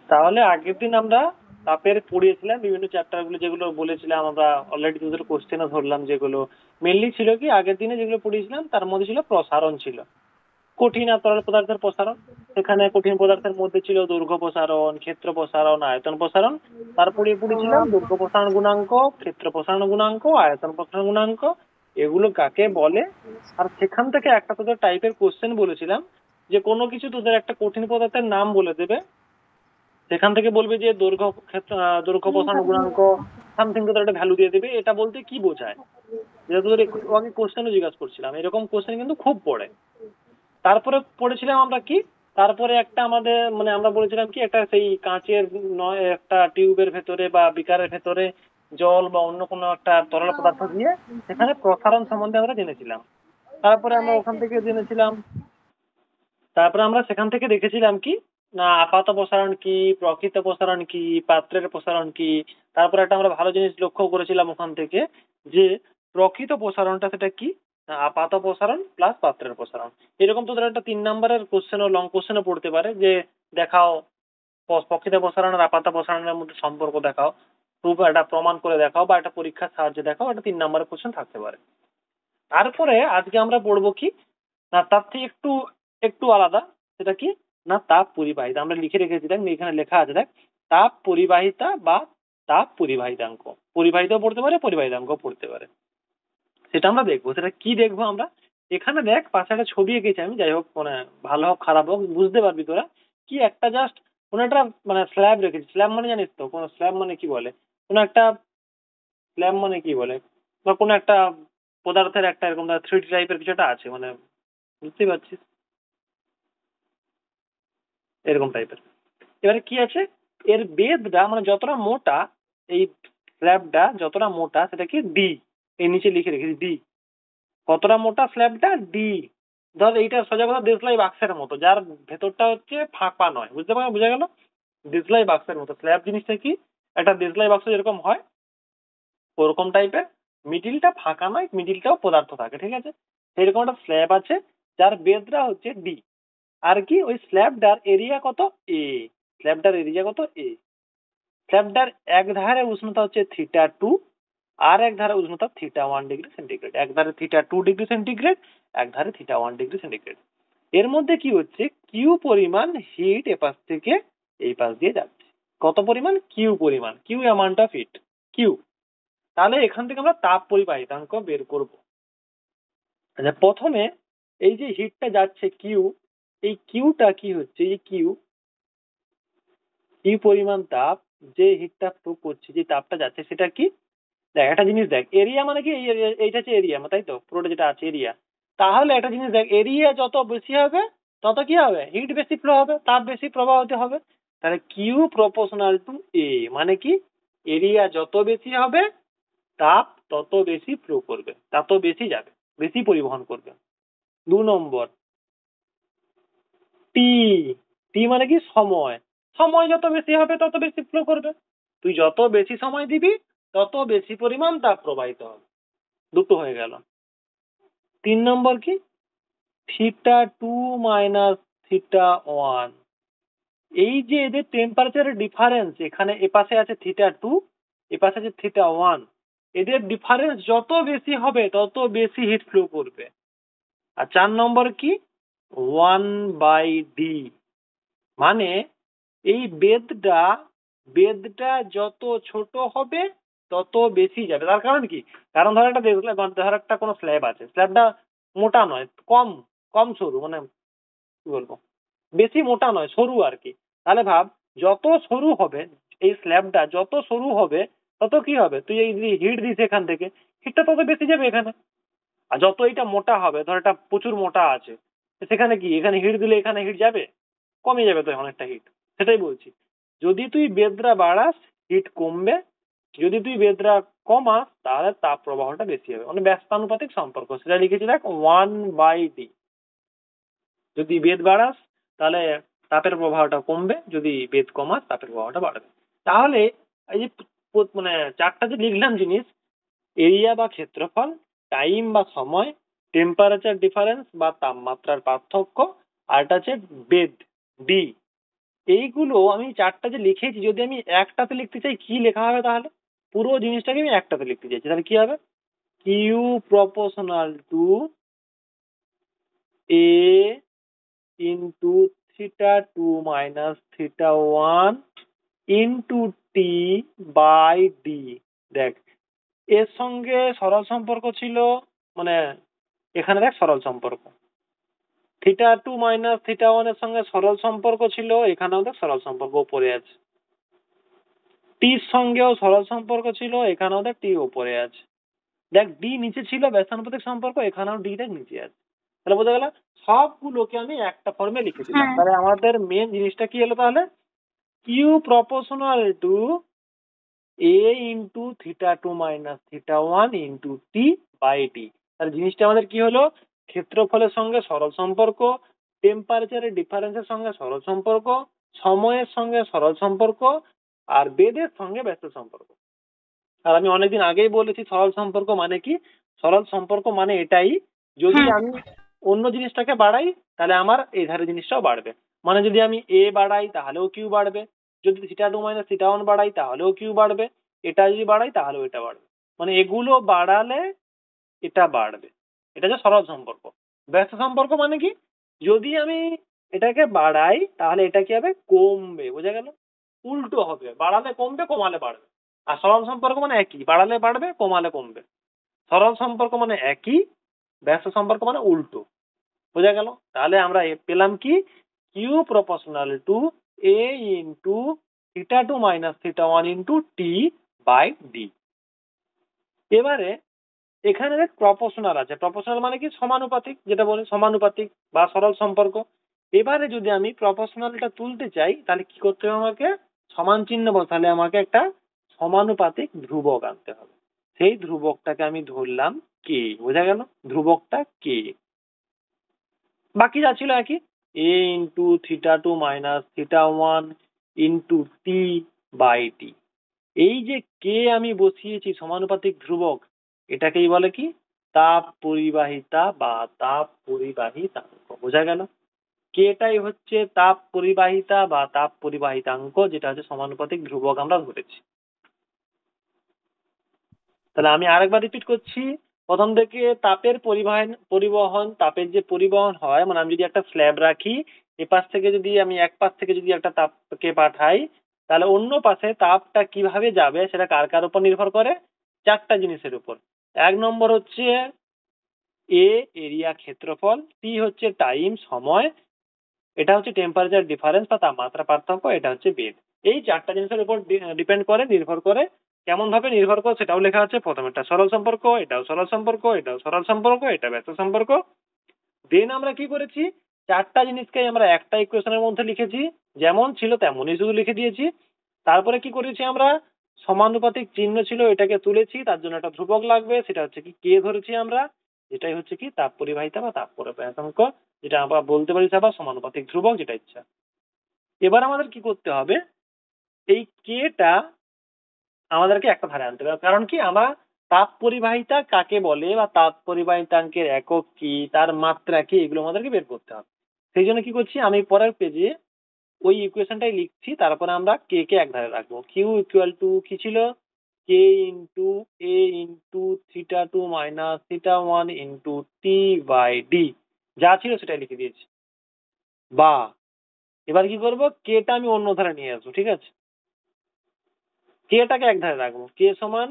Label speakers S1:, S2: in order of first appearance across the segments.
S1: তাহলে আগের দিন আমরা তাপের পড়িয়েছিলাম বিভিন্ন চ্যাপ্টার গুলো, যেগুলো বলেছিলাম আমরা অলরেডি, তোদের কোশ্চেনও ধরলাম, যেগুলো মেনলি ছিল কি আগের দিনে যেগুলো পড়িয়েছিলাম তার মধ্যে ছিল প্রসারণ ছিল, কঠিন আর তরল পদার্থের প্রসারণ। সেখানে কঠিন পদার্থের মধ্যে ছিল দৈর্ঘ্য প্রসারণ, ক্ষেত্র প্রসারণ, আয়তন প্রসারণ। তারপরে পড়েছিলাম দৈর্ঘ্য প্রসারণ গুণাঙ্ক, ক্ষেত্র প্রসারণ গুণাঙ্ক, আয়তন প্রসারণ গুণাঙ্ক, এগুলো কাকে বলে। আর সেখান থেকে একটা তোদের টাইপের কোশ্চেন বলেছিলাম যে কোনো কিছু তোদের একটা কঠিন পদার্থের নাম বলে দেবে, সেখান থেকে বলবে যে দৈর্ঘ্য ক্ষেত্র দৈর্ঘ্য প্রসারণ গুণাঙ্ক সামথিং, তোদের একটা ভ্যালু দিয়ে দেবে, এটা বলতে কি বোঝায়। যেটা তোদের একটু আগে কোশ্চেনও জিজ্ঞাসা করছিলাম, এরকম কোশ্চেন কিন্তু খুব পড়ে। তারপরে পড়েছিলাম আমরা কি, তারপরে একটা আমাদের মানে আমরা বলেছিলাম কি একটা সেই কাঁচের নয় একটা টিউবের ভেতরে বা বিকারের ভেতরে জল বা অন্য কোনো একটা তরল পদার্থ দিয়ে সেখানে প্রসারণ সম্বন্ধে আমরা জেনেছিলাম। তারপরে আমরা ওখান থেকে জেনেছিলাম, তারপরে আমরা সেখান থেকে দেখেছিলাম কি না আপাত প্রসারণ কি, প্রকৃত প্রসারণ কি, পাত্রের প্রসারণ কি। তারপরে একটা আমরা ভালো জিনিস লক্ষ্য করেছিলাম ওখান থেকে, যে প্রকৃত প্রসারণটা সেটা কি, না আপাত প্রসারণ প্লাস পাত্রের প্রসারণ। এরকম তোদের একটা 3 নম্বরের কোশ্চেন ও লং কোশ্চেনও পড়তে পারে যে দেখাও প্রকৃত প্রসারণ আর আপাত প্রসারণের মধ্যে সম্পর্ক দেখাও, প্রুফ একটা প্রমাণ করে দেখাও বা একটা পরীক্ষার সাহায্যে দেখাও, একটা 3 নম্বরের কোশ্চেন থাকতে পারে। তারপরে আজকে আমরা পড়বো কি না তার থেকে একটু একটু আলাদা, সেটা কি না তাপ পরিবাহিতা। আমরা লিখে রেখেছি দেখ, এখানে লেখা আছে দেখ, তাপ পরিবাহিতা বা তাপ পরিবাহিতাঙ্ক। পরিবাহিতাও পড়তে পারে, পরিবাহিতাঙ্ক পড়তে পারে, সেটা আমরা দেখবো। সেটা কি দেখবো আমরা, এখানে দেখ পাশে একটা ছবি এঁকেছি আমি, যাই হোক মানে ভালো হোক খারাপ হোক বুঝতে পারবি তোরা। কি একটা জাস্ট কোনো একটা মানে স্ল্যাব রেখেছি। স্ল্যাব মানে জানিস তো, কোনো স্ল্যাব মানে কি বলে, কোনো একটা স্ল্যাব মানে কি বলে, বা কোনো একটা পদার্থের একটা এরকম 3D টাইপের কিছু একটা আছে, মানে বুঝতেই পারছিস, এরকম টাইপের। এবারে কি আছে, এর বেধটা মানে যতটা মোটা, এই স্ল্যাবটা যতটা মোটা সেটা কি ডি, এই নিচে লিখে রেখেছি ডি। কতটা মোটা স্ল্যাবটা, ডি। ধর এইটা সোজা কথা দেশলাই বাক্সের মতো, যার ভেতরটা হচ্ছে ফাঁপা নয়, বুঝতে পারো, বোঝা গেল? দেশলাই বাক্সের মতো স্ল্যাব জিনিসটা কি, একটা দেশলাই বাক্স যেরকম হয় ওরকম টাইপের, মিডিলটা ফাঁকা নয়, মিডিলটাও পদার্থ থাকে, ঠিক আছে? সেরকম একটা স্ল্যাব আছে যার বেধটা হচ্ছে ডি। আর কি ওই স্ল্যাবটার এরিয়া কত, এ। স্ল্যাবটার এরিয়া কত, এ। স্ল্যাবটার এক ধারে উষ্ণতা হচ্ছে θ2, আর এক ধারে উষ্ণতা θ1°C। এক ধারে θ2°C, এক ধারে θ1°C। এর মধ্যে কি হচ্ছে, কিউ পরিমাণ হিট এপাশ থেকে এই পাশ দিয়ে যাচ্ছে। কত পরিমাণ, কিউ পরিমাণ, Q amount of heat, Q. তাহলে এখান থেকে আমরা তাপ পরিবাহিতাঙ্ক বের করব। আচ্ছা, প্রথমে এই যে হিটটা যাচ্ছে কিউ, এই কিউটা কি হচ্ছে, এই কিউ, কি পরিমাণ তাপ, যে হিটটা প্রয়োগ করছে, যে তাপটা যাচ্ছে সেটা কি। দেখ একটা জিনিস দেখ, এরিয়া মানে কি, এইটা হচ্ছে এরিয়া, তাই তো, পুরোটা যেটা আছে এরিয়া। তাহলে একটা জিনিস দেখ, এরিয়া যত বেশি হবে তত কি হবে, হিট বেশি ফ্লো হবে, তাপ বেশি প্রবাহিত হবে। তাহলে কিউ প্রপোর্শনাল টু এ, মানে কি এরিয়া যত বেশি হবে তাপ তত বেশি ফ্লো করবে, তত বেশি যাবে, বেশি পরিবহন করবে। 2 নম্বর, টি। টি মানে কি সময়, সময় যত বেশি হবে তত বেশি ফ্লো করবে। তুই যত বেশি সময় দিবি তত বেশি পরিমাণ তাপ প্রবাহিত হবে। দুটো হয়ে গেল। 3 নম্বর কি, θ2 মাইনাস θ1। এই যে এদের টেম্পারেচারের ডিফারেন্স, এখানে এপাশে আছে θ2, এপাশে আছে θ1, এদের ডিফারেন্স যত বেশি হবে তত বেশি হিট ফ্লো করবে। আর 4 নম্বর কি, 1/d, মানে এই বেদটা যত ছোট হবে তত বেশি যাবে। তার কারণ কি, কারণ ধর একটা ধর একটা কোনো স্ল্যাব আছে, স্ল্যাবটা মোটা নয়, কম কম সরু, মানে কি বলবো, বেশি মোটা নয়, সরু আর কি। তাহলে ভাব, যত সরু হবে এই স্ল্যাবটা, যত সরু হবে তত কি হবে, তুই এই হিট দিস এখান থেকে, হিটটা তত বেশি যাবে এখানে। আর যত এটা মোটা হবে, ধর এটা প্রচুর মোটা আছে, সেখানে কি এখানে হিট দিলে এখানে হিট যাবে, কমে যাবে তো অনেকটা হিট। সেটাই বলছি, যদি তুই বেদরা বাড়াস হিট কমবে, যদি তুই বেদরা কমাস তাহলে তাপ প্রবাহটা বেশি হবে, মানে ব্যস্তানুপাতিক সম্পর্ক, সেটা লিখেছি দেখ 1/d। যদি বেদ বাড়াস তাহলে তাপের প্রবাহটা কমবে, যদি বেদ কমাস তাপের প্রবাহটা বাড়বে। তাহলে এই যে মানে চারটা যে লিখলাম জিনিস, এরিয়া বা ক্ষেত্রফল, টাইম বা সময়, টেম্পারেচার ডিফারেন্স বা তাপমাত্রার পার্থক্য, আর এটা হচ্ছে বেদ, ডি। এইগুলো আমি চারটা যে লিখেছি, যদি আমি একটাতে লিখতে চাই কি লেখা হবে তাহলে? পুরো জিনিসটাকে আমি একটাতে লিখতে চাইছি, তাহলে কি হবে? Q proportional to A into theta two minus theta one into T by D. দেখ, এর সঙ্গে সরল সম্পর্ক ছিল, মানে এখানে দেখ সরল সম্পর্ক, theta two minus theta one এর সঙ্গে সরল সম্পর্ক ছিল, এখানেও দেখ সরল সম্পর্ক উপরে আছে। টির সঙ্গেও সরল সম্পর্ক ছিল, এখানেও দেখ টি উপরে আছে। দেখ ডি নিচে ছিল ব্যস্তানুপাতিক সম্পর্ক, এখানেও ডি দেখ নিচে আছে। তাহলে বোঝা গেল সবগুলোকে আমি একটা ফর্মে লিখে দিলাম।
S2: হ্যাঁ
S1: তাহলে আমাদের মেন জিনিসটা কি হলো তাহলে? Q proportional to A into theta two minus theta one into T by T. তাহলে জিনিসটা আমাদের কি হলো? ক্ষেত্রফলের সঙ্গে সরল সম্পর্ক, টেম্পারেচারের ডিফারেন্সের সঙ্গে সরল সম্পর্ক, সময়ের সঙ্গে সরল সম্পর্ক, আর বেদের সঙ্গে ব্যস্ত সম্পর্ক। আর আমি অনেকদিন আগেই বলেছি সরল সম্পর্ক মানে কি। সরল সম্পর্ক মানে এটাই, যদি
S2: হ্যাঁ
S1: আমি অন্য জিনিসটাকে বাড়াই তাহলে আমার এই ধারে জিনিসটাও বাড়বে। মানে যদি আমি এ বাড়াই তাহলেও কিউ বাড়বে, যদি theta two minus theta one বাড়াই তাহলেও কিউ বাড়বে, এটা যদি বাড়াই তাহলেও এটা বাড়বে। মানে এগুলো বাড়ালে এটা বাড়বে। এটা হচ্ছে সরল সম্পর্ক। ব্যস্ত সম্পর্ক মানে কি? যদি আমি এটাকে বাড়াই তাহলে এটা কি হবে? কমবে। বোঝা গেল? উল্টো হবে, বাড়ালে কমবে, কমালে বাড়বে। আর সরল সম্পর্ক মানে একই, বাড়ালে বাড়বে, কমালে কমবে। সরল সম্পর্ক মানে একই, ব্যস্ত সম্পর্ক মানে উল্টো। বোঝা গেল? তাহলে আমরা পেলাম কি? Q proportional to A into theta two minus theta one into T by D. এবারে এখানে দেখ প্রপোর্শনাল আছে। প্রপোর্শনাল মানে কি? সমানুপাতিক, যেটা বলি সমানুপাতিক বা সরল সম্পর্ক। এবারে যদি আমি প্রপোর্শনালটা তুলতে চাই তাহলে কি করতে হবে আমাকে? সমান চিহ্ন বসালে আমাকে একটা সমানুপাতিক ধ্রুবক আনতে হবে। সেই ধ্রুবকটাকে আমি ধরলাম কে। বোঝা গেল? ধ্রুবকটা কে। বাকি যা ছিল একই, A into theta two minus theta one into T by T. এই যে কে আমি বসিয়েছি সমানুপাতিক ধ্রুবক, এটাকেই বলে কি? তাপ পরিবাহিতা বা তাপ পরিবাহিতাঙ্ক। বোঝা গেল? কেটাই হচ্ছে তাপ পরিবাহিতা বা তাপ পরিবাহিতাঙ্ক, যেটা হচ্ছে সমানুপাতিক ধ্রুবক আমরা ধরেছি। তাহলে আমি আরেকবার রিপিট করছি, প্রথম থেকে তাপের পরিবহন, তাপের যে পরিবহন হয়, মানে আমি যদি একটা স্ল্যাব রাখি, এপাশ থেকে যদি আমি এক পাশ থেকে যদি একটা তাপকে পাঠাই, তাহলে অন্য পাশে তাপটা কিভাবে যাবে সেটা কার কার উপর নির্ভর করে? চারটা জিনিসের উপর। এক নম্বর হচ্ছে এ এরিয়া ক্ষেত্রফল, টি হচ্ছে টাইম সময়, এটা হচ্ছে টেম্পারেচার ডিফারেন্স বা তাপমাত্রা পার্থক্য, এটা হচ্ছে বেদ। এই চারটা জিনিসের উপর ডিপেন্ড করে, নির্ভর করে। কেমন ভাবে নির্ভর করে সেটাও লেখা আছে। প্রথমে একটা সরল সম্পর্ক, এটাও সরল সম্পর্ক, এটাও সরল সম্পর্ক, এটা ব্যস্ত সম্পর্ক। দেন আমরা কি করেছি? চারটা জিনিসকে আমরা একটা ইকুয়েশনের মধ্যে লিখেছি, যেমন ছিল তেমনই শুধু লিখে দিয়েছি। তারপরে কি করেছি আমরা? সমানুপাতিক চিহ্ন ছিল, এটাকে তুলেছি, তার জন্য একটা ধ্রুবক লাগবে, সেটা হচ্ছে কি কে ধরেছি আমরা, যেটাই হচ্ছে কি তাপ পরিবাহিতা বা তাপ পরিবাহিতাঙ্ক, যেটা আমরা বলতে পারি আবার সমানুপাতিক ধ্রুবক, যেটা ইচ্ছা। এবার আমাদের কি করতে হবে? এই কেটা আমাদেরকে একটা ধারে আনতে হবে। কারণ কি? আমরা তাপ পরিবাহিতা কাকে বলে বা তাপ পরিবাহিতাঙ্কের একক কি, তার মাত্রা কি, এগুলো আমাদেরকে বের করতে হবে। সেই জন্য কি করছি, আমি পরের পেজে ওই ইকুয়েশনটাই লিখছি, তারপরে আমরা কে কে এক ধারে রাখবো। কিউ ইকুয়াল টু কি ছিল? K into A into theta two minus theta one into T by D. যা ছিল সেটাই লিখে দিয়েছি। বা এবার কি করবো? কেটা আমি অন্য ধারে নিয়ে আসবো। ঠিক আছে? কেটাকে এক ধারে রাখবো। কে সমান,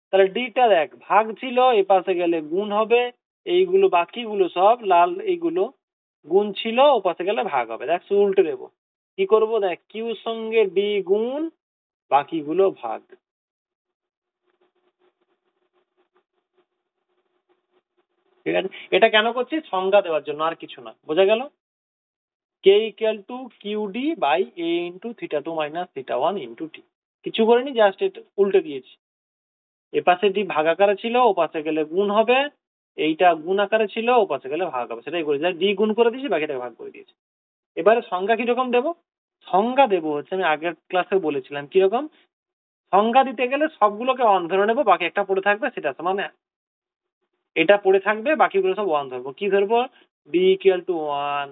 S1: তাহলে ডিটা দেখ ভাগ ছিল, এ পাশে গেলে গুণ হবে। এইগুলো বাকিগুলো সব লাল, এইগুলো গুণ ছিল, ও পাশে গেলে ভাগ হবে। দেখ শুধু উল্টে দেবো। কি করব? দেখ কিউ সঙ্গে ডি গুণ, বাকিগুলো ভাগ। ঠিক আছে? এটা কেন করছি? সংজ্ঞা দেওয়ার জন্য, আর কিছু না। বোঝা গেল? K equal to Q D by A into theta two minus theta one into T. কিছু করিনি, জাস্ট এটা উল্টে দিয়েছি। এ পাশে ডি ভাগ আকারে ছিল, ও পাশে গেলে গুণ হবে। এইটা গুণ আকারে ছিল, ও পাশে গেলে ভাগ হবে। সেটাই করেছি, ডি গুণ করে দিয়েছি, বাকিটাকে ভাগ করে দিয়েছি। এবারে সংজ্ঞা কিরকম দেবো? সংজ্ঞা দেবো হচ্ছে, আমি আগের ক্লাসে বলেছিলাম কিরকম। সংজ্ঞা দিতে গেলে সবগুলোকে অন ধরে নেবো, বাকি একটা পড়ে থাকবে, সেটা মানে এটা পড়ে থাকবে, বাকিগুলো সব ওয়ান ধরবো। কি ধরবো? D equal to one,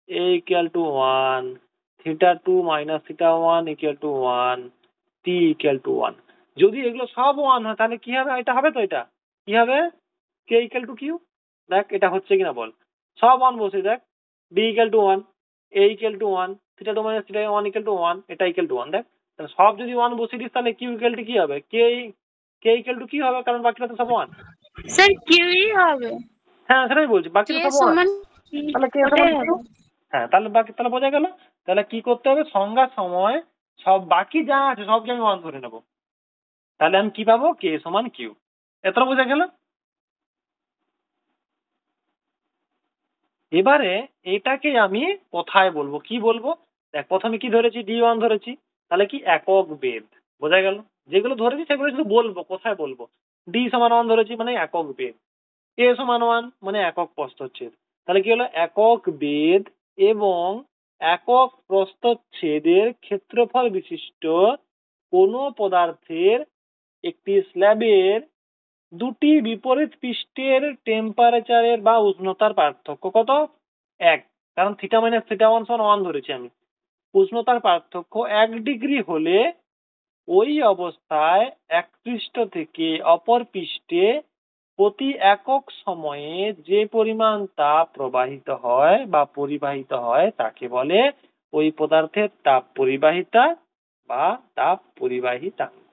S1: A equal to one, θ2 minus θ1 equal to 1, T equal to 1। যদি এগুলো সব 1 হয় তাহলে কি হবে? এটা হবে তো, এটা কি হবে? K equal to Q. দেখ এটা হচ্ছে কিনা বল। সব 1 বসে দেখ, D equal to 1, A equal to 1, θ2 minus θ1 equal to 1, এটা ইকুয়াল টু 1। দেখ তাহলে সব যদি 1 বসিয়ে দিস তাহলে কিউ ইকুয়াল টু কি হবে? কে ইকুয়াল টু কি হবে, কারণ বাকিটা তো সব 1।
S2: স্যার কিউই হবে।
S1: হ্যাঁ সেটাই বলছি, বাকি
S2: কে
S1: তো সব 1।
S2: সমান
S1: তাহলে কে
S2: ওটাই
S1: সমান কিউ।
S2: হবে।
S1: হ্যাঁ তাহলে বাকি, তাহলে বোঝা গেল। তাহলে কি করতে হবে, সংজ্ঞার সময় সব বাকি যা আছে সবকে আমি 1 ধরে নেবো, তাহলে আমি কি পাবো? কে সমান কিউ। এতটা বোঝা গেল। এবারে এটাকে আমি কোথায় বলবো, কি বলবো? দেখ প্রথমে কি ধরেছি, ডি1 ধরেছি, তাহলে কি একক বেদ। বোঝা গেল, যেগুলো ধরেছি সেগুলো শুধু বলবো, কোথায় বলবো। ডি সমান 1 ধরেছি মানে একক বেদ, এ সমান 1 মানে একক প্রস্থচ্ছেদ। তাহলে কি হলো, একক বেদ এবং একক প্রস্থচ্ছেদের ক্ষেত্রফল বিশিষ্ট কোনো পদার্থের একটি স্ল্যাবের দুটি বিপরীত পৃষ্ঠের টেম্পারেচারের বা উষ্ণতার পার্থক্য কত? 1। কারণ থিটা মাইনাস θ1 সমান 1 ধরেছি আমি। উষ্ণতার পার্থক্য 1 ডিগ্রি হলে ওই অবস্থায় এক পৃষ্ঠ থেকে অপর পৃষ্ঠে প্রতি একক সময়ে যে পরিমাণ তাপ প্রবাহিত হয় বা পরিবাহিত হয় তাকে বলে ওই পদার্থের তাপ পরিবাহিতা বা তাপ পরিবাহিতাঙ্ক।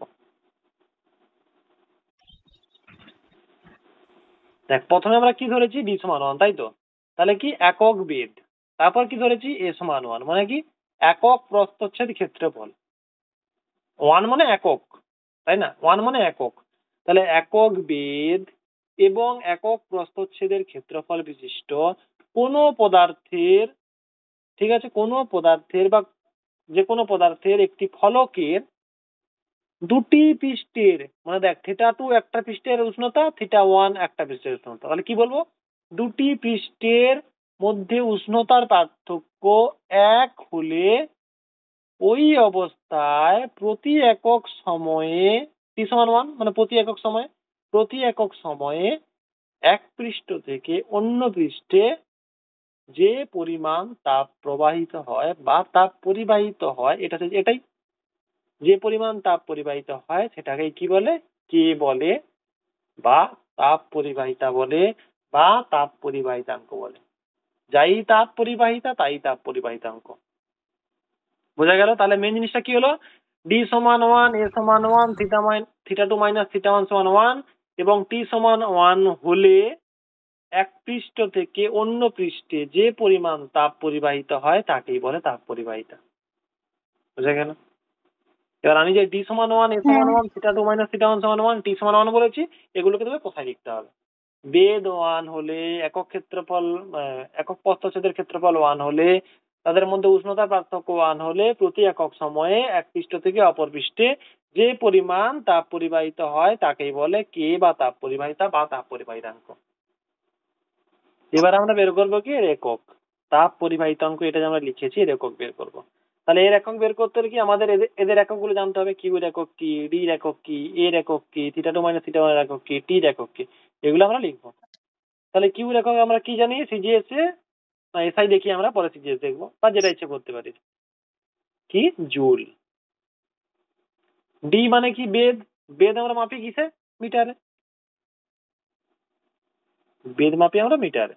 S1: দেখ প্রথমে আমরা কি ধরেছি, ডি সমান 1, তাই তো। তাহলে কি একক বেদ, তারপর কি ধরেছি, এ সমান 1 মানে কি একক প্রস্থচ্ছেদ ক্ষেত্রফল। 1 মানে একক, তাই না, 1 মানে একক। তাহলে একক বেদ এবং একক প্রস্থচ্ছেদের ক্ষেত্রফল বিশিষ্ট কোনো পদার্থের, ঠিক আছে, কোনো পদার্থের বা যে কোনো পদার্থের একটি ফলকের দুটি পৃষ্ঠের, মানে দেখ θ2 একটা পৃষ্ঠের উষ্ণতা, θ1 একটা পৃষ্ঠের উষ্ণতা, তাহলে কি বলবো, দুটি পৃষ্ঠের মধ্যে উষ্ণতার পার্থক্য 1 হলে ওই অবস্থায় প্রতি একক সময়ে, টি সমান 1 মানে প্রতি একক সময়ে, প্রতি একক সময়ে এক পৃষ্ঠ থেকে অন্য পৃষ্ঠে যে পরিমাণ তাপ প্রবাহিত হয় বা তাপ পরিবাহিত হয়, এটাই যে পরিমাণ তাপ পরিবাহিত হয় সেটাকে কি বলে, কে বলে, বা তাপ পরিবাহিতা বলে, বা তাপ পরিবাহিতাঙ্ক বলে। যাই তাপ পরিবাহিতা তাই তাপ পরিবাহিতাঙ্ক। বোঝা গেল। তাহলে মেন জিনিসটা কি হলো, ডি সমান 1, এ সমান 1, θ2 মাইনাস θ1 সমান 1 এবং টি সমান 1 হলে এক পৃষ্ঠ থেকে অন্য পৃষ্ঠে যে পরিমাণ তাপ পরিবাহিত হয় তাকেই বলে তাপ পরিবাহিতা। বুঝা গেল। এবার আমি যে ডি সমান 1, এ সমান
S2: হ্যাঁ
S1: 1, θ2 মাইনাস θ1 সমান 1, টি সমান 1 বলেছি, এগুলোকে তুমি কোথায় লিখতে হবে? বেদ 1 হলে, একক ক্ষেত্রফল একক প্রস্থচ্ছেদের ক্ষেত্রফল 1 হলে, তাদের মধ্যে উষ্ণতার পার্থক্য 1 হলে প্রতি একক সময়ে এক পৃষ্ঠ থেকে অপর পৃষ্ঠে যে পরিমাণ তাপ পরিবাহিত হয় তাকেই বলে কে বা তাপ পরিবাহিতা বা তাপ পরিবাহিতাঙ্ক। এবার আমরা বের করবো কি, এর একক। তাপ পরিবাহিতাঙ্ক এটা যে আমরা লিখেছি, এর একক বের করবো। তাহলে এর একক বের করতে হলে কি আমাদের এদের একক গুলো জানতে হবে। কিউ এর একক কি, ডি এর একক কি, এর একক কি, θ2 মাইনাস θ1 এর একক কি, টি এর একক কি, এগুলো আমরা লিখবো। তাহলে কিউ এর একক আমরা কি জানি, সিজিএস এ না এসআই দেখি আমরা, পরে সিজিএস দেখবো, বা যেটা ইচ্ছে করতে পারি। কি, জুল। ডি মানে কি, বেদ। বেদ আমরা মাপি কিসে, মিটারে। বেদ মাপি আমরা মিটারে।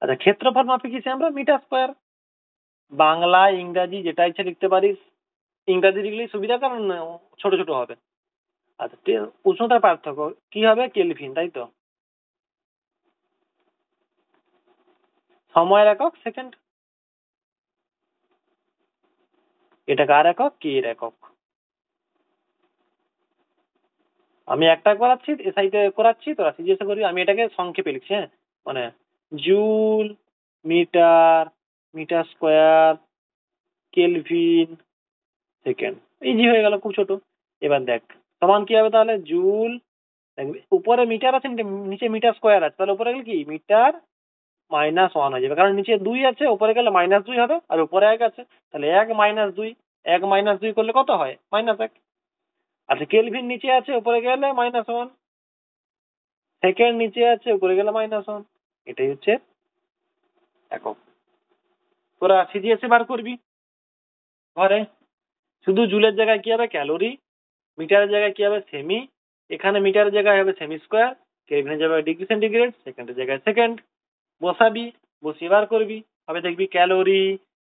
S1: আচ্ছা ক্ষেত্রফল মাপি কিসে আমরা, মিটার স্কোয়ার। বাংলা ইংরাজি যেটা ইচ্ছে লিখতে পারিস, ইংরাজি লিখলেই সুবিধা, কারণ ছোট ছোট হবে। আচ্ছা উষ্ণতার পার্থক্য কি হবে, কেলভিন, তাই তো। সময়ের একক সেকেন্ড। এটা কার একক, কে এর একক। আমি একটা করাচ্ছি, এসআইতে করাচ্ছি, তোরা সিজিএস করবি। আমি এটাকে সংক্ষেপে লিখছি, হ্যাঁ, মানে joule, metre, metre square, kelvin, second. Easy হয়ে গেল, খুব ছোট। এবার দেখ সমান কি হবে তাহলে, জুল, উপরে মিটার আছে, নিচে মিটার স্কোয়ার আছে, তাহলে উপরে গেলে কি মিটার -1 হয়ে যাবে, কারণ নিচে 2 আছে, উপরে গেলে -2 হবে, আর উপরে 1 আছে, তাহলে 1 -2, 1 -2 করলে কত হয়, -1। আচ্ছা কেলভিন নিচে আছে, উপরে গেলে -1, সেকেন্ড নিচে আছে, উপরে গেলে -1। এটাই হচ্ছে একক। তোরা সিজিএসে বার করবি ঘরে। শুধু জুলের জায়গায় কি হবে ক্যালোরি, মিটারের জায়গায় কি হবে সেমি, এখানে মিটারের জায়গায় হবে সেমি স্কোয়ার, কেলভিনের জায়গায় ডিগ্রি সেন্টিগ্রেড, সেকেন্ডের জায়গায় সেকেন্ড বসাবি, বসিয়ে বার করবি, হবে দেখবি calorie,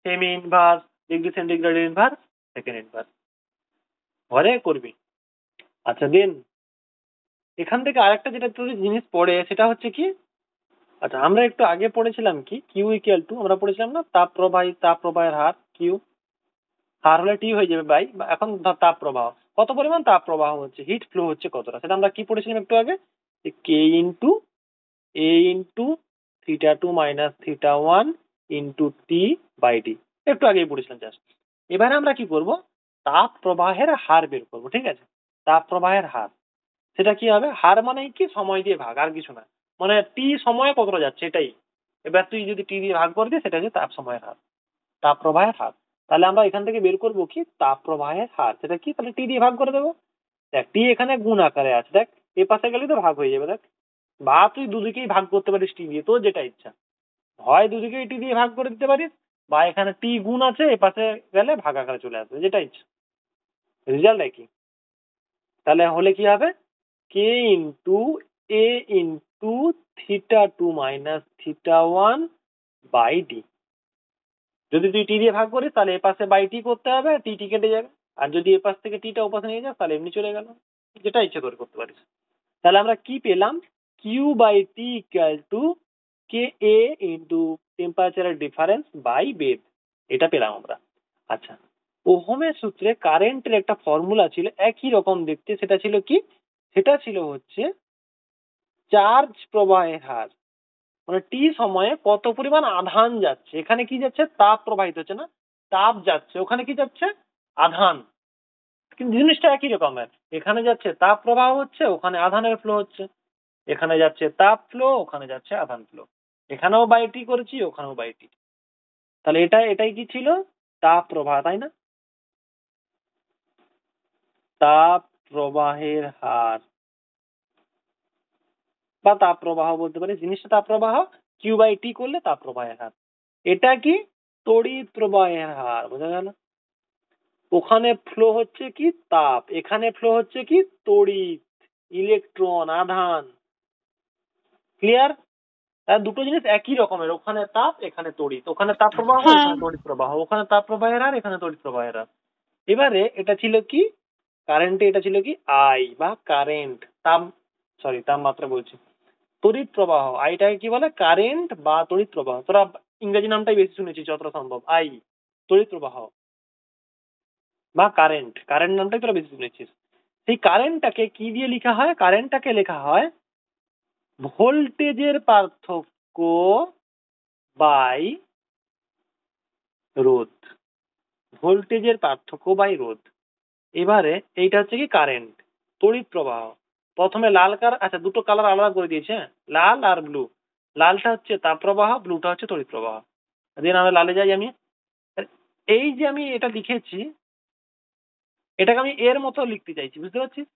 S1: semi inverse, degree centigrade inverse, second inverse ঘরে করবি। আচ্ছা দেন এখান থেকে আরেকটা যেটা তোর জিনিস পড়ে সেটা হচ্ছে কি, আচ্ছা আমরা একটু আগে পড়েছিলাম কি কিউ ইকুয়াল টু, আমরা পড়েছিলাম না তাপ প্রবাহের হার কিউ, হার হলে টি হয়ে যাবে বাই, এখন ধর তাপ প্রবাহ কত পরিমাণ তাপ প্রবাহ হচ্ছে, হিট ফ্লো হচ্ছে কতটা, সেটা আমরা কি পড়েছিলাম একটু আগে, K into A into theta two minus theta one into T by D, একটু আগেই পড়েছিলাম জাস্ট। এবারে আমরা কি করব, তাপ প্রবাহের হার বের করব, ঠিক আছে, তাপ প্রবাহের হার, সেটা কি হবে, হার মানে কি সময় দিয়ে ভাগ, আর কিছু না, মানে টি সময়ে কতটা যাচ্ছে এটাই। এবার তুই যদি টি দিয়ে ভাগ করে দিস সেটা হচ্ছে তাপ সময়ের হার, তাপ প্রবাহের হার। তাহলে আমরা এখান থেকে বের করবো কি তাপ প্রবাহের হার, সেটা কি, তাহলে টি দিয়ে ভাগ করে দেবো। দেখ টি এখানে গুণ আকারে আছে, দেখ এ পাশে গেলে তো ভাগ হয়ে যাবে, দেখ, বা তুই দুদিকেই ভাগ করতে পারিস টি দিয়ে, তোর যেটা ইচ্ছা, হয় দুদিকেই টি দিয়ে ভাগ করে দিতে পারিস, বা এখানে টি গুণ আছে এ পাশে গেলে ভাগ আকারে চলে আসবে, যেটা ইচ্ছা, রেজাল্ট একই। তাহলে হলে কি হবে, K into A into theta two minus theta one by D. যদি তুই টি দিয়ে ভাগ করিস তাহলে এ পাশে বাই টি করতে হবে, টি টি কেটে যাবে, আর যদি এ পাশ থেকে টিটা ওপাশে নিয়ে যাস তাহলে এমনি চলে গেল, যেটা ইচ্ছে করে করতে পারিস। তাহলে আমরা কি পেলাম, Q by T equal to K A into টেম্পারেচারের ডিফারেন্স বাই বেদ, এটা পেলাম আমরা। আচ্ছা, ওহমের সূত্রে কারেন্টের একটা ফর্মুলা ছিল একই রকম দেখতে, সেটা ছিল কি, সেটা ছিল হচ্ছে চার্জ প্রবাহের হার, মানে টি সময়ে কত পরিমাণ আধান যাচ্ছে, এখানে কি যাচ্ছে তাপ প্রবাহিত হচ্ছে না, তাপ যাচ্ছে, ওখানে কি যাচ্ছে আধান, কিন্তু জিনিসটা একই রকমের, এখানে যাচ্ছে তাপ প্রবাহ হচ্ছে, ওখানে আধানের ফ্লো হচ্ছে, এখানে যাচ্ছে তাপ ফ্লো, ওখানে যাচ্ছে আধান ফ্লো, এখানেও বাই টি করেছি ওখানেও বাই টি। তাহলে এটাই কি ছিল, তাপ প্রবাহ, তাই না, তাপ প্রবাহের হার বা তাপ প্রবাহ বলতে পারি, জিনিসটা তাপ প্রবাহ, কিউ বাই টি করলে তাপ প্রবাহের হার। এটা কি, তড়িৎ প্রবাহের হার, বোঝা গেল, ওখানে ফ্লো হচ্ছে কি তাপ, এখানে ফ্লো হচ্ছে কি তড়িৎ, ইলেকট্রন, আধান, ক্লিয়ার। তার দুটো জিনিস একই রকমের, ওখানে তাপ এখানে তড়িৎ, ওখানে তাপ প্রবাহ
S2: হ্যাঁ
S1: এখানে তড়িৎ প্রবাহ, ওখানে তাপ প্রবাহের হার এখানে তড়িৎ প্রবাহের হার। এবারে এটা ছিল কি কারেন্টে, এটা ছিল কি আই বা কারেন্ট, তাপমাত্রা বলছি, তড়িৎ প্রবাহ, আইটাকে কি বলে কারেন্ট বা তড়িৎ প্রবাহ, তোরা ইংরেজি নামটাই বেশি শুনেছিস যতটা সম্ভব, আই তড়িৎ প্রবাহ বা কারেন্ট, কারেন্ট নামটাই তোরা বেশি শুনেছিস। সেই কারেন্টটাকে কি দিয়ে লেখা হয়, কারেন্টটাকে লেখা হয় ভোল্টেজের পার্থক্য বাই রোধ, ভোল্টেজের পার্থক্য বাই রোধ। এবারে এইটা হচ্ছে কি কারেন্ট, তড়িৎ প্রবাহ, প্রথমে লাল কালার, আচ্ছা দুটো কালার আলাদা করে দিয়েছে, লাল আর ব্লু, লালটা হচ্ছে তাপ প্রবাহ, ব্লুটা হচ্ছে তড়িৎ প্রবাহ। দেন আমরা লালে যাই, আমি এই যে আমি এটা লিখেছি এটাকে আমি এর মতো লিখতে চাইছি, বুঝতে পারছিস,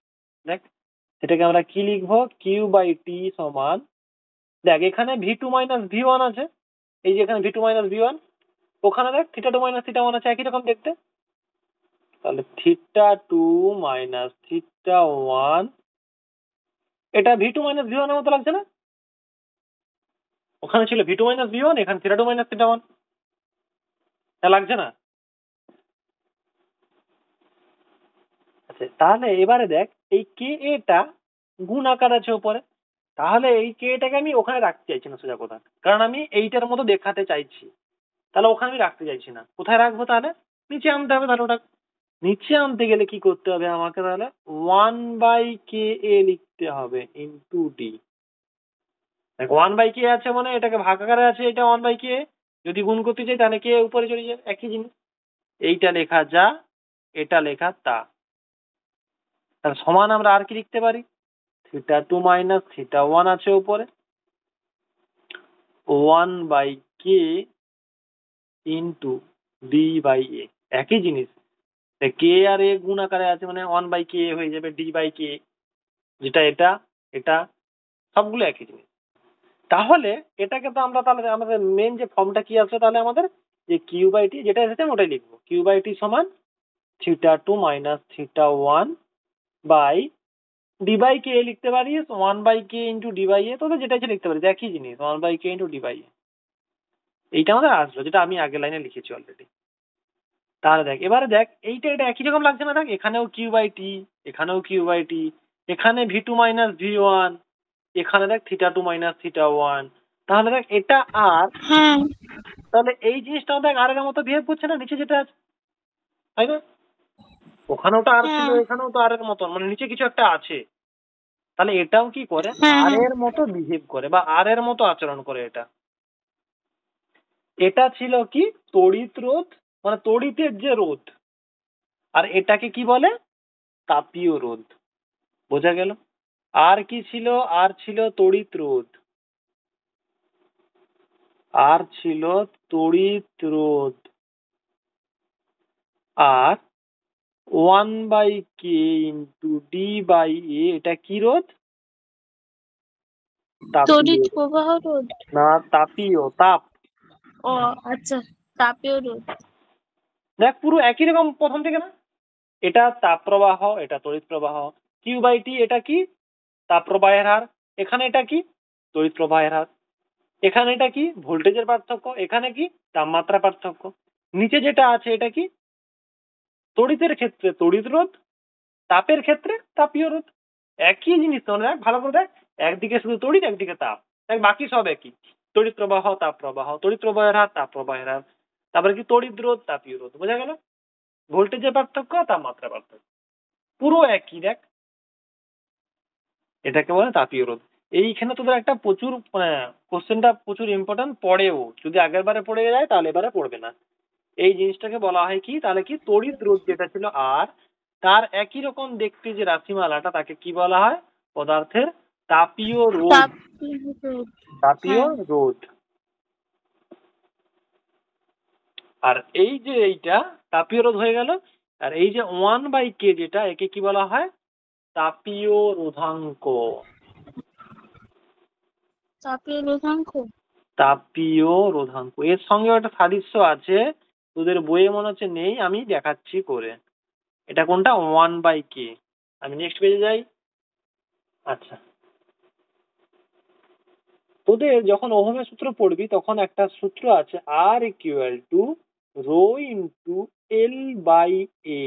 S1: দেখ সেটাকে আমরা কি লিখবো, কিউ বাই টি সমান, দেখ এখানে V two minus V one আছে, এই যে এখানে V two minus V one, ওখানে দেখ theta two minus theta one আছে একই রকম দেখতে, তাহলে theta two minus theta one, এটা V two minus V one এর মতো লাগছে না, ওখানে ছিল V two minus V one, এখানে theta two minus theta one, লাগছে না। আচ্ছা তাহলে এবারে দেখ এই কে এটা গুণ আকার আছে উপরে, তাহলে এই কে এটাকে আমি ওখানে রাখতে চাইছি না সোজা কথা, কারণ আমি এইটার মতো দেখাতে চাইছি, তাহলে ওখানে আমি রাখতে চাইছি না, কোথায় রাখবো তাহলে, নিচে আনতে হবে, তাহলে ওটা নিচে আনতে গেলে কি করতে হবে আমাকে, তাহলে ওয়ান বাই কে এ লিখতে হবে ইন্টু ডি। দেখ ওয়ান বাই কে আছে মানে এটাকে ভাগ আকারে আছে, এটা ওয়ান বাই কে, যদি গুণ করতে চাই তাহলে কে উপরে চলে যায়, একই জিনিস, এইটা লেখা যা এটা লেখা তা, তাহলে সমান আমরা আর কি লিখতে পারি, theta two minus theta one আছে উপরে, one by K into D by A, একই জিনিস, কে আর এ গুণ আকারে আছে মানে ওয়ান বাই কে হয়ে যাবে ডি বাই কে, যেটা এটা এটা সবগুলো একই জিনিস। তাহলে এটাকে তো আমরা, তাহলে আমাদের মেন যে ফর্মটা কি আসবে তাহলে আমাদের, যে কিউ বাই টি যেটা এসেছে আমি ওটাই লিখবো, কিউ বাই টি সমান θ2 মাইনাস θ1 বাই ডি বাই কে লিখতে পারি 1/k ইন্টু ডি বাই এ, তোদের যেটা ইচ্ছে লিখতে পারি, একই জিনিস 1/k ইন্টু ডি বাই এ। এইটা আমাদের আসলো, যেটা আমি আগের লাইনে লিখেছি অলরেডি। তাহলে দেখ, এবারে দেখ এইটা এটা একই রকম লাগছে না? দেখ এখানেও কিউ বাই টি, এখানেও কিউ বাই টি, এখানে ভি2 মাইনাস ভি1, এখানে দেখ θ2 মাইনাস θ1। তাহলে দেখ এটা আর,
S2: হ্যাঁ
S1: তাহলে এই জিনিসটাও দেখ আর এর মতো বিহেভ করছে না নিচে যেটা আছে, তাই না? ওখানেও তো আর ছিল,
S2: হ্যাঁ
S1: এখানেও তো আর এর মতন, মানে নিচে কিছু একটা আছে। তাহলে এটাও কি করে,
S2: হ্যাঁ
S1: আর
S2: হ্যাঁ
S1: এর মতো বিহেভ করে বা আর এর মতো আচরণ করে। এটা এটা ছিল কি তড়িৎ রোধ, মানে তড়িতের যে রোধ, আর এটাকে কি বলে তাপীয় রোধ। বোঝা গেল? আর কি ছিল, আর ছিল তড়িৎ রোধ, আর ছিল তড়িৎ রোধ, আর 1/k ইন্টু ডি বাই এ এটা কি রোধ, তাপীয়
S2: তড়িৎ
S1: রোধ।
S2: প্রবাহ রোধ।
S1: না, তাপীয়, তাপ।
S2: ও আচ্ছা, তাপীয় রোধ।
S1: দেখ পুরো একই রকম প্রথম থেকে না? এটা তাপ প্রবাহ, এটা তড়িৎ প্রবাহ। কিউ বাই টি এটা কি তাপ প্রবাহের হার, এখানে এটা কি তড়িৎ প্রবাহের হার, এখানে এটা কি ভোল্টেজের পার্থক্য, এখানে কি তাপমাত্রা পার্থক্য। নিচে যেটা আছে এটা কি তড়িতের ক্ষেত্রে তড়িৎ রোধ, তাপের ক্ষেত্রে তাপীয় রোধ। একই জিনিস তো, দেখ ভালো করে দেখ, একদিকে শুধু তড়িৎ একদিকে তাপ, দেখ বাকি সব একই, তড়িৎ প্রবাহ তাপ প্রবাহ, তড়িৎ প্রবাহের হার তাপ প্রবাহের হার, তারপরে কি তড়িৎ রোধ তাপীয় রোধ। বোঝা গেল? ভোল্টেজের পার্থক্য তাপমাত্রা পার্থক্য পুরো একই। দেখ এটাকে বলে তাপীয় রোধ। এইখানে তোদের একটা প্রচুর কোশ্চেনটা প্রচুর ইম্পর্টেন্ট, পড়েও যদি আগের বারে পড়ে যায় তাহলে এবারে পড়বে না। এই জিনিসটাকে বলা হয় কি, তাহলে কি তড়িৎ রোধ যেটা ছিল আর, তার একই রকম দেখতে যে রাশিমালাটা তাকে কি বলা হয়, পদার্থের তাপীয় রোধ।
S2: তাপীয় রোধ।
S1: তাপীয়
S2: হ্যাঁ
S1: রোধ। আর এই যে এইটা তাপীয় রোধ হয়ে গেল, আর এই যে 1/k যেটা, একে কি বলা হয়, তাপীয় রোধাঙ্ক।
S2: তাপীয় রোধাঙ্ক।
S1: তাপীয় রোধাঙ্ক, এর সঙ্গে একটা সাদৃশ্য আছে, তোদের বইয়ে মনে হচ্ছে নেই, আমি দেখাচ্ছি করে। এটা কোনটা, 1/k। আমি নেক্সট পেজে যাই। আচ্ছা, তোদের যখন ওহমের সূত্র পড়বি তখন একটা সূত্র আছে, R equal to rho into L by A.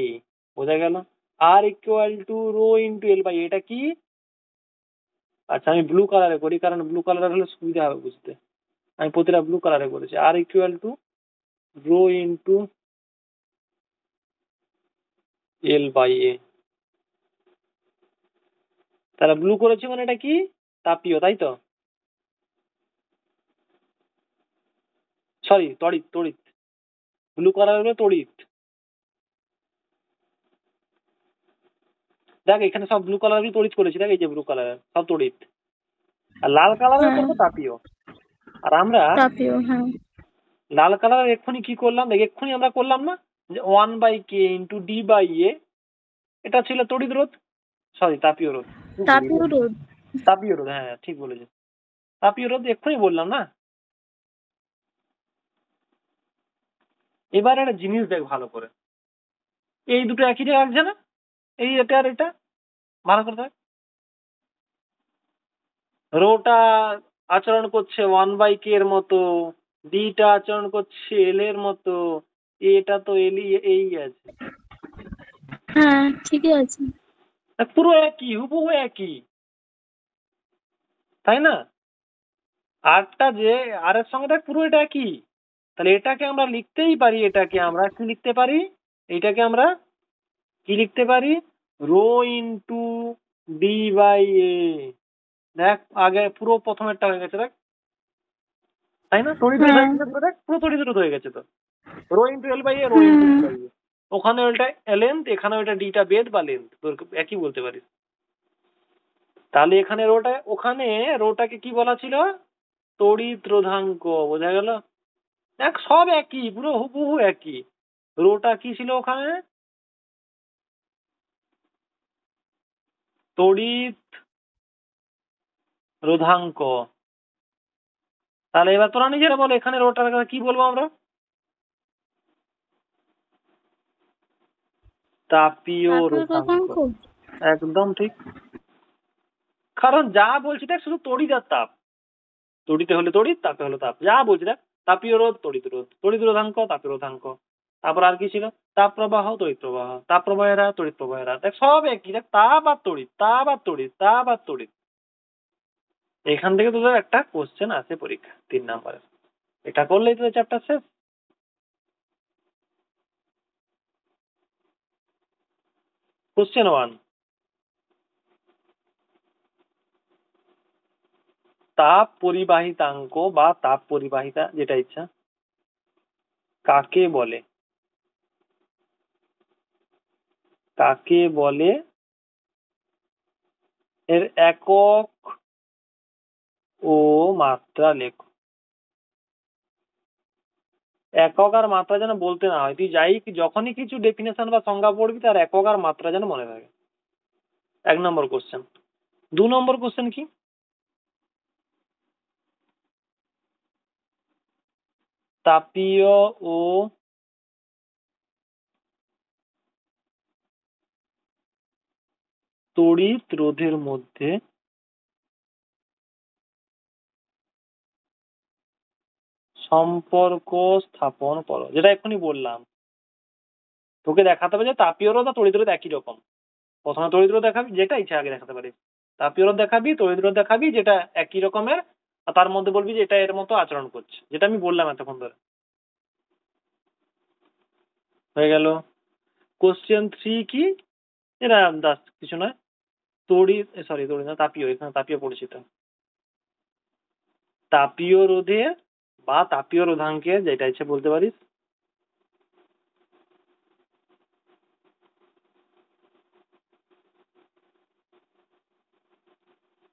S1: বোঝা গেল? R equal to rho into L by, এটা কি? আচ্ছা আমি ব্লু কালারে করি, কারণ ব্লু কালার হলে সুবিধা হবে বুঝতে। আমি প্রতিটা ব্লু কালারে করেছি। R equal to rho into L by A. তাহলে ব্লু করেছি মানে এটা কি তাপীয়, তাই তো? সরি, তড়িৎ, তড়িৎ। ব্লু কালার হলো তড়িৎ। দেখ এখানে সব ব্লু কালারই তড়িৎ করেছি, দেখ এই যে ব্লু কালার সব তড়িৎ, আর লাল কালারের
S2: হ্যাঁ
S1: করবো তাপীয়। আর আমরা
S2: তাপীয়। হ্যাঁ
S1: লাল কালার এক্ষুনি কি করলাম, দেখ এক্ষুনি আমরা করলাম না যে 1/k ইন্টু ডি বাই এ, এটা ছিল তড়িৎ রোধ, সরি তাপীয় রোধ। কি বলি রে?
S2: তাপীয় রোধ।
S1: তাপীয় রোধ, হ্যাঁ ঠিক বলেছি, তাপীয় রোধ এক্ষুনি বললাম না। এবার একটা জিনিস দেখ ভালো করে, এই দুটো একই জায়গায় লাগছে না? এই এটা আর এটা, ভালো করে দেখ। রোটা আচরণ করছে 1/k এর মতো, ডিটা আচরণ করছে এল এর মতো, এটা তো এলই এই আছে।
S2: হ্যাঁ ঠিকই আছে।
S1: পুরো একই, হুবহু একই, তাই না? আরটা যে আর এর সঙ্গে দেখ পুরো এটা একই। তাহলে এটাকে আমরা লিখতেই পারি, এটাকে আমরা কি লিখতে পারি, এইটাকে আমরা কি লিখতে পারি, রো ইন্টু ডি বাই এ। দেখ আগে পুরো প্রথমেরটা হয়ে গেছে, দেখ তাই না? তড়িৎ রোধ
S2: হ্যাঁ
S1: হয়ে গেছে পুরো, দেখ পুরো তড়িৎ রোধ হয়ে গেছে তো। Rho into L by A, rho into
S2: hmm
S1: D by A. ওখানে ওইটা লেন্থ, এখানে ওইটা ডিটা বেদ বা লেন্থ, তোর একই বলতে পারিস। তাহলে এখানে রোটা, ওখানে রোটাকে কি বলা ছিল, তড়িৎ রোধাঙ্ক। বোঝা গেল? দেখ সব একই, পুরো হুবহু একই। রোটা কি ছিল ওখানে, তড়িৎ রোধাঙ্ক। তাহলে এবার তোরা নিজেরা বলো এখানে রোটার কথা কি বলবো আমরা? তাপীয়
S2: তাপীয়
S1: রোধাঙ্ক।
S2: রোধাঙ্ক।
S1: একদম ঠিক। কারণ যা বলছি দেখ শুধু তড়িৎ আর তাপ। তড়িতে হলে তড়িৎ, তাপে হলো তাপ। যা বলছি দেখ, তাপীয় রোধ, তড়িৎ রোধ, তড়িৎ রোধাঙ্ক, তাপীয় রোধাঙ্ক। তারপর আর কি ছিল? তাপ প্রবাহ, তড়িৎ প্রবাহ, তাপ প্রবাহের হার, তড়িৎ প্রবাহের হার। দেখ সব একই, দেখ তাপ আর তড়িৎ, তাপ আর তড়িৎ, তাপ আর তড়িৎ। এখান থেকে তোদের একটা কোশ্চেন আছে পরীক্ষা 3 নম্বরের। এটা করলেই তোদের চ্যাপ্টার শেষ। কোশ্চেন 1, তাপ পরিবাহিতাঙ্ক বা তাপ পরিবাহিতা, যেটা ইচ্ছা, কাকে বলে? কাকে বলে? এর একক ও মাত্রা লেখো। একক আর মাত্রা যেন বলতে না হয়। তুই যাই যখনই কিছু ডেফিনেশন বা সংজ্ঞা পড়বি তার একক আর মাত্রা যেন মনে থাকে। 1 নম্বর কোশ্চেন। 2 নম্বর কোশ্চেন কি? তাপীয় ও তড়িৎ রোধের মধ্যে সম্পর্ক স্থাপন করো। যেটা এক্ষুনি বললাম, তোকে দেখাতে হবে যে তাপীয় রোধ আর তড়িৎ রোধ একই রকম। প্রথমে তড়িৎ রোধ দেখাবি, যেটা ইচ্ছা আগে দেখাতে পারিস। তাপীয় রোধ দেখাবি, তড়িৎ রোধ দেখাবি, যেটা একই রকমের, আর তার মধ্যে বলবি যে এটা এর মতো আচরণ করছে, যেটা আমি বললাম এতক্ষণ ধরে। হয়ে গেল। কোশ্চেন 3 কি? এটা দাস কিছু নয়, তড়িৎ, সরি তড়িৎ না, তাপীয়, এখানে তাপীয় পরিচিত। তাপীয় রোধে বা তাপীয় রোধাঙ্কে, যেটা ইচ্ছে বলতে পারিস,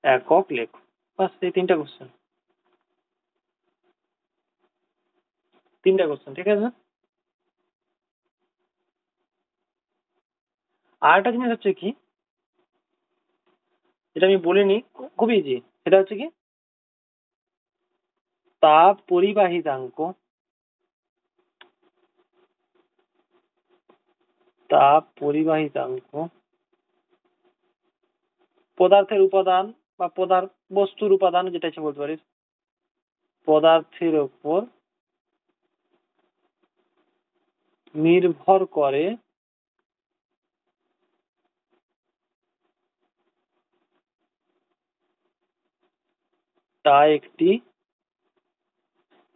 S1: একক লেখো। বাস, এই 3টা কোশ্চেন। 3টা কোশ্চেন, ঠিক আছে। আর একটা জিনিস হচ্ছে কি, যেটা আমি বলিনি, খুবই ইজি, সেটা হচ্ছে কি, তাপ পরিবাহিতাঙ্ক, তাপ পরিবাহিতাঙ্ক পদার্থের উপাদান বা বস্তুর উপাদান, যেটা ইচ্ছে বলতে পারিস, পদার্থের ওপর নির্ভর করে তা একটি,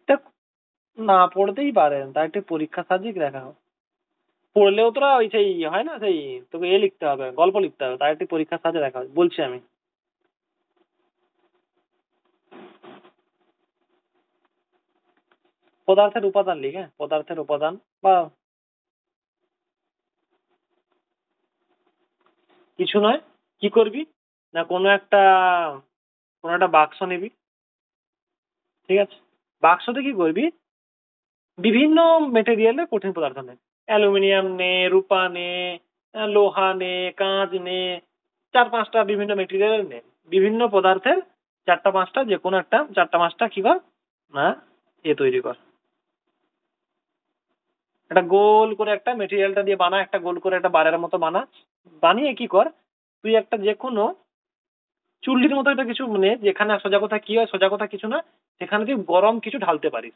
S1: তা না পড়তেই পারেন, তা একটি পরীক্ষা সাবজেক্ট দেখা হোক। পড়লেও তোরা ওই সেই হয় না, সেই তোকে লিখতে হবে, গল্প লিখতে হবে, তার একটি পরীক্ষার সাথে দেখা হবে, বলছি আমি। পদার্থের উপাদান লিখ, হ্যাঁ, পদার্থের উপাদান। বা কিছু নয়, কি করবি না, কোনো একটা বাক্স নিবি, ঠিক আছে। বাক্সতে কি করবি, বিভিন্ন মেটেরিয়ালের কঠিন পদার্থ নে, অ্যালুমিনিয়াম নে, রূপা নে, লোহা নে, কাঁচ নে, 4-5টা বিভিন্ন মেটেরিয়াল নে, বিভিন্ন পদার্থের 4টা-5টা, যে কোনো একটা 4টা-5টা কি কর না, তৈরি কর। একটা গোল করে একটা মেটেরিয়ালটা দিয়ে বানা, একটা গোল করে একটা বারের মতো বানা। বানিয়ে কি কর, তুই একটা যে কোনো চুল্লির মতো একটা কিছু, মানে যেখানে সোজা কথা কি হয়, সোজা কথা কিছু না, সেখানে তুই গরম কিছু ঢালতে পারিস।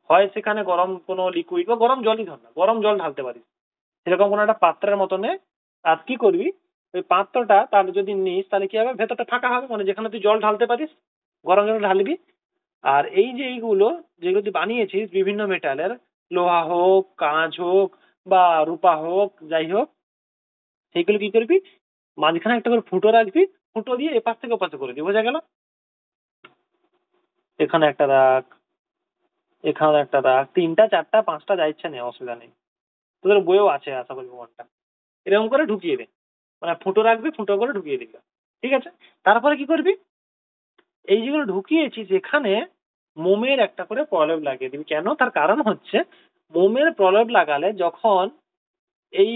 S1: হয় সেখানে গরম কোনো লিকুইড বা গরম জলই ধর না, গরম জল ঢালতে পারিস। সেরকম কোনো একটা পাত্রের মতো নে। আর কি করবি, ওই পাত্রটা তার যদি নিস, তাহলে কি হবে, ভেতরটা ফাঁকা হবে, মানে যেখানে তুই জল ঢালতে পারিস, গরম জল ঢালবি। আর এই যে এইগুলো যেগুলো তুই বানিয়েছিস বিভিন্ন মেটালের, লোহা হোক, কাঁচ হোক, বা রূপা হোক, যাই হোক, সেইগুলো কি করবি, মাঝখানে একটা করে ফুটো রাখবি, ফুটো দিয়ে এপাশ থেকে ওপাশে করে দিবি, বোঝা গেল? এখানে একটা রাখ, এখানে একটা রাখ, 3টা 4টা 5টা যা ইচ্ছা নেই, অসুবিধা নেই। তোদের বইও আছে আশা করি প্রমাণটা। এরকম করে ঢুকিয়ে দে, মানে ফুটো রাখবি, ফুটো করে ঢুকিয়ে দিবি, ঠিক আছে। তারপরে কি করবি, এই যেগুলো ঢুকিয়েছিস এখানে মোমের একটা করে প্রলেপ লাগিয়ে দিবি। কেন? তার কারণ হচ্ছে, মোমের প্রলেপ লাগালে যখন এই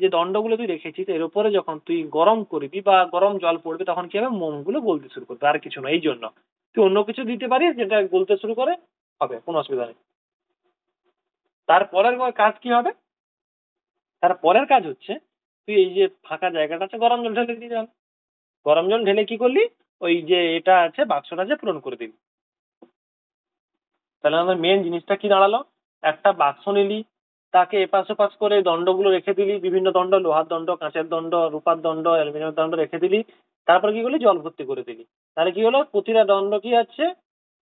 S1: যে দণ্ডগুলো তুই রেখেছিস এর উপরে যখন তুই গরম করবি বা গরম জল পড়বে, তখন কি হবে, মোমগুলো গলতে শুরু করবে, আর কিছু না। এই জন্য তুই অন্য কিছু দিতে পারিস যেটা গলতে শুরু করে, হবে, কোনো অসুবিধা নেই। তারপরের কাজ কি হবে, তারপরের কাজ হচ্ছে তুই এই যে ফাঁকা জায়গাটা আছে গরম জল ঢেলে দিয়ে যান। গরম জল ঢেলে কি করলি, ওই যে এটা আছে বাক্সটা আছে পূরণ করে দিলি। তাহলে আমাদের মেন জিনিসটা কি দাঁড়ালো, একটা বাক্স নিলি, তাকে এপাশ ওপাশ করে দণ্ডগুলো রেখে দিলি, বিভিন্ন দণ্ড, লোহার দণ্ড, কাঁচের দণ্ড, রূপার দণ্ড, অ্যালুমিনিয়ামের দণ্ড রেখে দিলি। তারপর কি করলি, জল ভর্তি করে দিলি। তাহলে কি হলো, প্রতিটা দণ্ড কি আছে,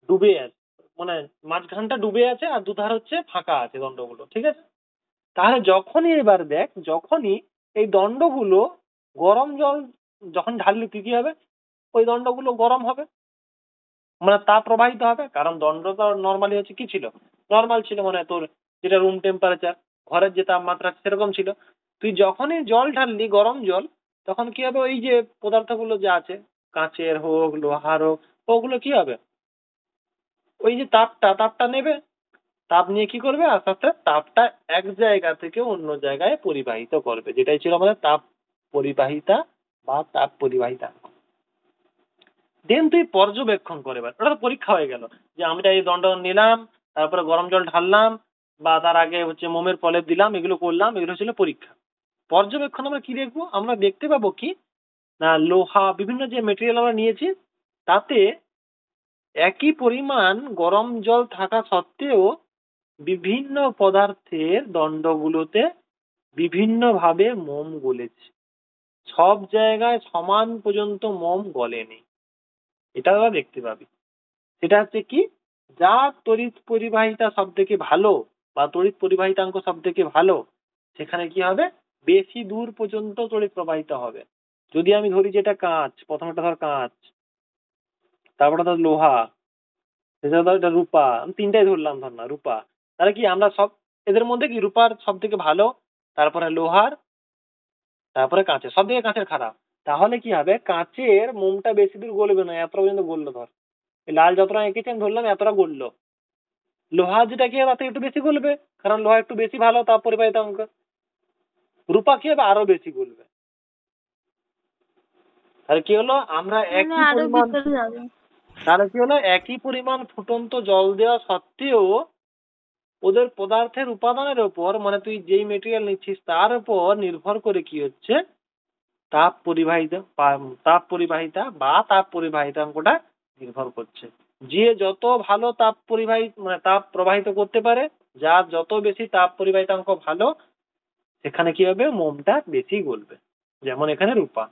S1: ডুবে আছে, মানে মাঝখানটা ডুবে আছে আর দুধার হচ্ছে ফাঁকা আছে দণ্ডগুলো, ঠিক আছে। তাহলে যখনই এবার দেখ, যখনই এই দণ্ডগুলো গরম জল যখন ঢাললি তুই কি হবে, ওই দণ্ডগুলো গরম হবে, মানে তাপ প্রবাহিত হবে। কারণ দণ্ড তো নর্মালি হচ্ছে কি ছিল, নর্মাল ছিল, মানে তোর যেটা রুম টেম্পারেচার, ঘরের যে তাপমাত্রা সেরকম ছিল। তুই যখনই জল ঢাললি গরম জল, তখন কি হবে, ওই যে পদার্থগুলো যা আছে, কাঁচের হোক লোহার হোক, ওগুলো কি হবে, ওই যে তাপটা নেবে, তাপ নিয়ে কি করবে, আস্তে আস্তে তাপটা এক জায়গা থেকে অন্য জায়গায় পরিবাহিত করবে, যেটাই ছিল আমাদের তাপ পরিবাহিতা বা তাপ পরিবাহিতা। দেন তুই পর্যবেক্ষণ করে, এবার ওটা তো পরীক্ষা হয়ে গেল, যে আমরা এই দণ্ড নিলাম, তারপরে গরম জল ঢাললাম, বা তার আগে হচ্ছে মোমের প্রলেপ দিলাম, এগুলো করলাম, এগুলো ছিল পরীক্ষা। পর্যবেক্ষণ আমরা কি দেখবো, আমরা দেখতে পাবো কি না, লোহা বিভিন্ন যে মেটেরিয়াল আমরা নিয়েছি, তাতে একই পরিমাণ গরম জল থাকা সত্ত্বেও বিভিন্ন পদার্থের দণ্ডগুলোতে বিভিন্নভাবে মোম গলেছে, সব জায়গায় সমান পর্যন্ত মোম গলেনি। এটা আমরা দেখতে পাবি। সেটা হচ্ছে কি, যার তড়িৎ পরিবাহিতা সব থেকে ভালো বা তড়িৎ পরিবাহিতাঙ্ক সব থেকে ভালো, সেখানে কি হবে, বেশি দূর পর্যন্ত তড়িৎ প্রবাহিত হবে। যদি আমি ধরি যে এটা কাঁচ, প্রথমটা ধর কাঁচ, তারপরে ধর লোহা, এছাড়া ধর এটা রূপা, আমি তিনটাই ধরলাম, ধর না রূপা, তাহলে কি আমরা সব এদের মধ্যে কি রূপার সব থেকে ভালো, তারপরে লোহার, তারপরে কাঁচের, সব থেকে কাঁচের খারাপ। তাহলে কি হবে, কাঁচের মোমটা বেশি দূর গলবে না, এতটা পর্যন্ত গললো, ধর এই লাল যতটা এঁকেছি আমি ধরলাম এতটা গললো। লোহা যেটা কি হবে, তাতে একটু বেশি গলবে, কারণ লোহা একটু বেশি ভালো তাপ পরিবাহিতাঙ্ক। রূপা কি হবে, আরো বেশি গলবে। তাহলে কি হলো, আমরা
S2: মানে
S1: একই
S2: আরো
S1: পরিমাণ,
S2: ভিতরে যাবে।
S1: তাহলে কি হলো, একই পরিমাণ ফুটন্ত জল দেওয়া সত্ত্বেও ওদের পদার্থের উপাদানের উপর, মানে তুই যেই মেটেরিয়াল নিচ্ছিস তার উপর নির্ভর করে কি হচ্ছে, তাপ পরিবাহিতা বা তাপ পরিবাহিতাঙ্কটা নির্ভর করছে। যে যত ভালো তাপ পরিবাহিত মানে তাপ প্রবাহিত করতে পারে, যার যত বেশি তাপ পরিবাহিতাঙ্ক ভালো, সেখানে কি হবে, মোমটা বেশি গলবে। যেমন এখানে রূপা।